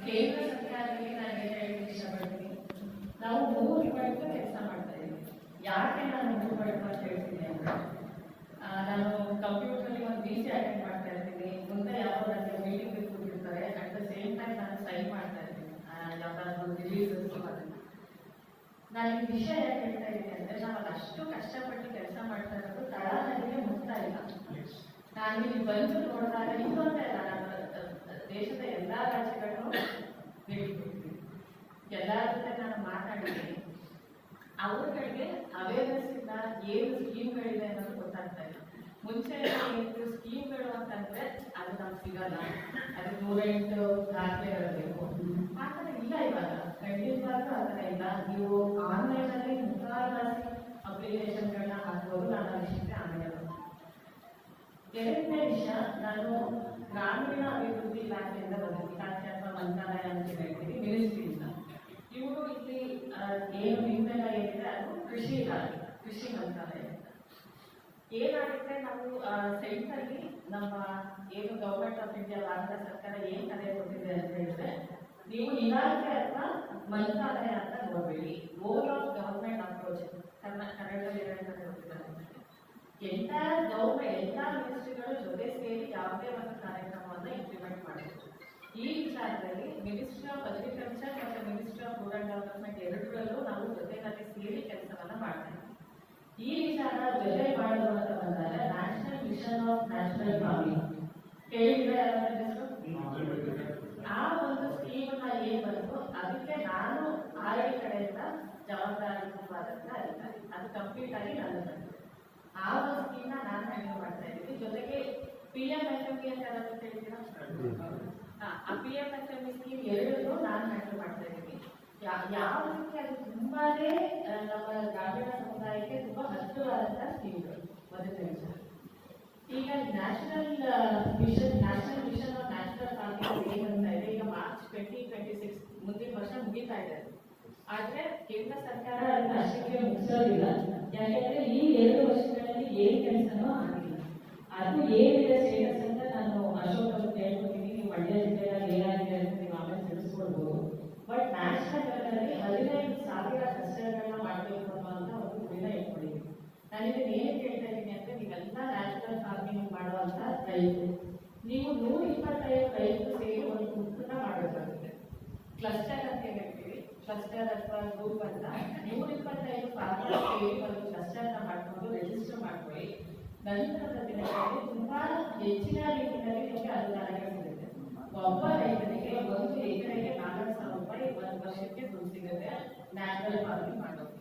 ಕೇಂದ್ರ ಸರ್ಕಾರದಲ್ಲಿ ನಾನು ಏನು ಹೇಳಲಿಕ್ಕೆ ಇಷ್ಟಪಡ್ತೀನಿ, ನಾವು 3 ಪಟ್ಟು ಕೆಲಸ ಮಾಡ್ತಾ ಇದ್ದೀವಿ. ಯಾಕೆ ನಾನು 3 ಪಟ್ಟು ಅಂತ ಹೇಳ್ತೀನಿ ಅಂದರೆ, ನಾನು ಕಂಪ್ಯೂಟರಲ್ಲಿ ಒಂದು BC ಅಟೆಂಡ್ ಮಾಡ್ತಾ ಇರ್ತೀನಿ. ಮುಂದೆ ಯಾವುದೋ ನನಗೆ ಮೀಟಿಂಗ್ ಕೂತಿರ್ತಾರೆ, ಅಟ್ ದ ಸೇಮ್ ಟೈಮ್ ನಾನು ಸೈನ್ ಮಾಡ್ತಾ ಇರ್ತೀನಿ ಯಾವುದಾದ್ರು ರಿಲೀಸಸ್. ನಾನು ಈ ವಿಷಯ ಯಾಕೆ ಹೇಳ್ತಾ ಇದ್ದೀನಿ ಅಂದರೆ, ನಾವು ಅಷ್ಟು ಕಷ್ಟಪಟ್ಟು ಕೆಲಸ ಮಾಡ್ತಾ ಇರೋದು ತಳ ನನಗೆ ಮುಗ್ತಾ ಇಲ್ಲ. ನಾನು ಇಲ್ಲಿ ಬಂದು ನೋಡಿದಾಗ ಇನ್ನೊಂದೇ ಅಲ್ಲ, ನಾನು ದೇಶದ ಎಲ್ಲ ರಾಜ್ಯಗಳನ್ನು ಭೇಟಿ ಎಲ್ಲರ ಜೊತೆ ನಾನು ಮಾತಾಡಿದ್ದೀನಿ. ಅವ್ರಗಳಿಗೆ ಅವೇರ್ನೆಸ್ ಇಂದ ಏನು ಸ್ಕೀಮ್ಗಳಿದೆ ಅನ್ನೋದು ಗೊತ್ತಾಗ್ತಾ ಇಲ್ಲ. ಮುಂಚೆ ಏನು ಸ್ಕೀಮ್ಗಳು ಅಂತಂದ್ರೆ ಅದು ನಮ್ಗೆ ಸಿಗಲ್ಲ, ಅದು 108 ದಾಖಲೆಗಳು ಆ ಥರ ಇಲ್ಲ. ಇವಾಗ ಖಂಡಿತವಾಗ್ಲೂ ಆ ಥರ ಇಲ್ಲ. ನೀವು ಆನ್ಲೈನಲ್ಲಿ ಮುಖಾಲಾಸಿ ಅಪ್ಲಿಕೇಶನ್ಗಳನ್ನ ಹಾಕ್ಬೋದು. ನಾನು ಆ ವಿಷಯಕ್ಕೆ ಆಮೇಲೆ ಎರಡನೇ ವಿಷಯ, ನಾನು ಗ್ರಾಮೀಣ ಅಭಿವೃದ್ಧಿ ಇಲಾಖೆಯಿಂದ ಬಂದಿದ್ದೀನಿ. ಇಲಾಖೆ ಅಥವಾ ಮಂತ್ರಾಲಯ ಅಂತ ಹೇಳ್ತೀವಿ, ಮಿನಿಸ್ಟ್ರಿಯಿಂದ. ಇವರು ಇಲ್ಲಿ ಏನು ನಿಮ್ಮೆಲ್ಲ ಏನಿದೆ ಅದು ಕೃಷಿ ಇಲಾಖೆ, ಕೃಷಿ ಮಂತ್ರಾಲಯ. ಏನಾಗುತ್ತೆ, ನಾವು ಸೆಂಟ್ರಲ್ಲಿ ನಮ್ಮ ಏನು ಗೌರ್ಮೆಂಟ್ ಆಫ್ ಇಂಡಿಯಾ, ಭಾರತ ಸರ್ಕಾರ ಏನು ಕರೆ ಕೊಟ್ಟಿದೆ ಅಂತ ಹೇಳಿದ್ರೆ, ನೀವು ಇಲಾಖೆ ಅಥವಾ ಮಂತ್ರಾಲಯ ಅಂತ ನೋಡಬೇಡಿ, ರೋಲ್ ಆಫ್ ಗವರ್ಮೆಂಟ್ ಅಪ್ರೋಚ್. ಕನ್ನಡದಲ್ಲಿ ಏನಂತ ಕೊಟ್ಟಿದ್ದಾರೆ, ಎಂಟೈರ್ ಗೌರ್ಮೆಂಟ್ ಎಲ್ಲ ಮಿನಿಸ್ಟ್ರಿಗಳು ಜೊತೆ ಸೇರಿ ಯಾವುದೇ ಒಂದು ಕಾರ್ಯಕ್ರಮವನ್ನು ಇಂಪ್ಲಿಮೆಂಟ್ ಮಾಡಬೇಕು. ಈ ವಿಚಾರದಲ್ಲಿ ಮಿನಿಸ್ಟ್ರಿ ಆಫ್ ಅಗ್ರಿಕಲ್ಚರ್ ಮತ್ತು ಮಿನಿಸ್ಟ್ರಿ ಆಫ್ ರೂರಲ್ ಡೆವಲಪ್ಮೆಂಟ್ ಎರಡರಲ್ಲೂ ನಾವು ಜೊತೆಯಲ್ಲಿ ಸೇರಿ ಕೆಲಸವನ್ನ ಮಾಡ್ತೇವೆ. ಈ ವಿಚಾರ ಜೊತೆ ಮಾಡೋದು ಅಂತ ಬಂದಾಗ national mission of national farming ಕೇಳಿದ್ರೆ ಆ ಒಂದು ಸ್ಕೀಮ್ನ ಏನ್ ಬಂತು, ಅದಕ್ಕೆ ನಾನು ಆಯಾ ಕಡೆಯಿಂದ ಜವಾಬ್ದಾರಿಯುತವಾದಂತ ಅಧಿಕಾರಿ. ಅದು ಕಂಪ್ಲೀಟ್ ಆಗಿ ನನ್ನ ಬಂತು. ಆ ಒಂದು ಸ್ಕೀಮ್ನ ನಾನು ಹ್ಯಾಂಡಲ್ ಮಾಡ್ತಾ ಇದ್ದೀನಿ. ಜೊತೆಗೆ PMFME ಅಂತ ಹೇಳ್ತೀರಾ, ಆ PMFME ಸ್ಕೀಮ್ ಎರಡೂ ನಾನು ಹ್ಯಾಂಡಲ್ ಮಾಡ್ತಾ ಇದ್ದೀನಿ. ಯಾವುದಕ್ಕೆ ಅದು ತುಂಬಾನೇ ನಮ್ಮ ಗ್ರಾಮೀಣ ಸಮುದಾಯಕ್ಕೆ ತುಂಬಾ ಹತ್ತಿರವಾದಂತಹ ಸ್ಕೀಮ್ಗಳು. ಮೊದಲನೇ ವಿಚಾರ, ಈಗ national mission of national farming ಏನಂತ ಇದೆ, ಈಗ ಮಾರ್ಚ್ 2026 ಮುಂದಿನ ವರ್ಷ ಮುಗಿತಾ ಇದೆ. ಆದ್ರೆ ಕೇಂದ್ರ ಸರ್ಕಾರ ಅದನ್ನ ಅಷ್ಟಕ್ಕೆ ಮುಗಿಸೋದಿಲ್ಲ. ಯಾಕೆಂದ್ರೆ ಈ 2 ವರ್ಷಗಳಲ್ಲಿ ಏನ್ ಕೆಲಸನೂ ಆಗಿಲ್ಲ. ಅದು ಏನಿದೆ ಸ್ಟೇಟಸ್ ಅಂತ ನಾನು ಅಶೋಕ್ ಅವ್ರಿಗೆ ಹೇಳ್ಕೊತೀನಿ. ನೀವು ಮಂಡ್ಯ ಜಿಲ್ಲೆಯಲ್ಲಿ ಏನಾಗಿದೆ ಅಂತ ನೀವು ಆಮೇಲೆ ತಿಳಿಸ್ಕೊಡ್ಬೋದು. ಬಟ್ ನ್ಯಾಷನಲ್ ಲೆವೆಲಲ್ಲಿ 15,000 ಕಸ್ಟರ್ಗಳನ್ನ ಮಾಡಬೇಕು ಅನ್ನುವಂತ ಒಂದು ಗುರಿನ ಇಟ್ಕೊಂಡಿದ್ದೀನಿ. ನಾನು ಇದನ್ನ ಏನು ಕೇಳ್ತಾ ಇದ್ದೀನಿ ಅಂದ್ರೆ, ನೀವೆಲ್ಲ ನ್ಯಾಷನಲ್ ಫಾರ್ಮಿಂಗ್ ಮಾಡುವಂತ ರೈತರು, ನೀವು 125 ರೈತರು ಸೇರಿ ಒಂದು ಉತ್ಪನ್ನ ಮಾಡಬೇಕಾಗುತ್ತೆ. ಕ್ಲಸ್ಟರ್ ಅಂತ ಹೇಳ್ತೀವಿ, ಕ್ಲಸ್ಟರ್ ಅಥವಾ ಗ್ರೂಪ್ ಅಂತ 125 ಫಾರ್ಮರ್ ಸೇರಿ ಒಂದು ಕ್ಲಸ್ಟರ್ನ ಮಾಡಿಕೊಂಡು ರಿಜಿಸ್ಟರ್ ಮಾಡ್ಕೊಳ್ಳಿ. ನಂತರದ ದಿನಗಳಲ್ಲಿ ತುಂಬಾ ಹೆಚ್ಚಿನ ರೀತಿಯಲ್ಲಿ ನಿಮಗೆ ಅನುದಾನಗಳು ಸಿಗುತ್ತೆ. ಒಬ್ಬ ರೈತನಿಗೆ 1 ಎಕರೆಗೆ 4,000 ರೂಪಾಯಿ 1 ವರ್ಷಕ್ಕೆ ದುಡ್ಡು ಸಿಗುತ್ತೆ ನ್ಯಾಷನಲ್ ಫಾರ್ಮಿಂಗ್ ಮಾಡೋದು.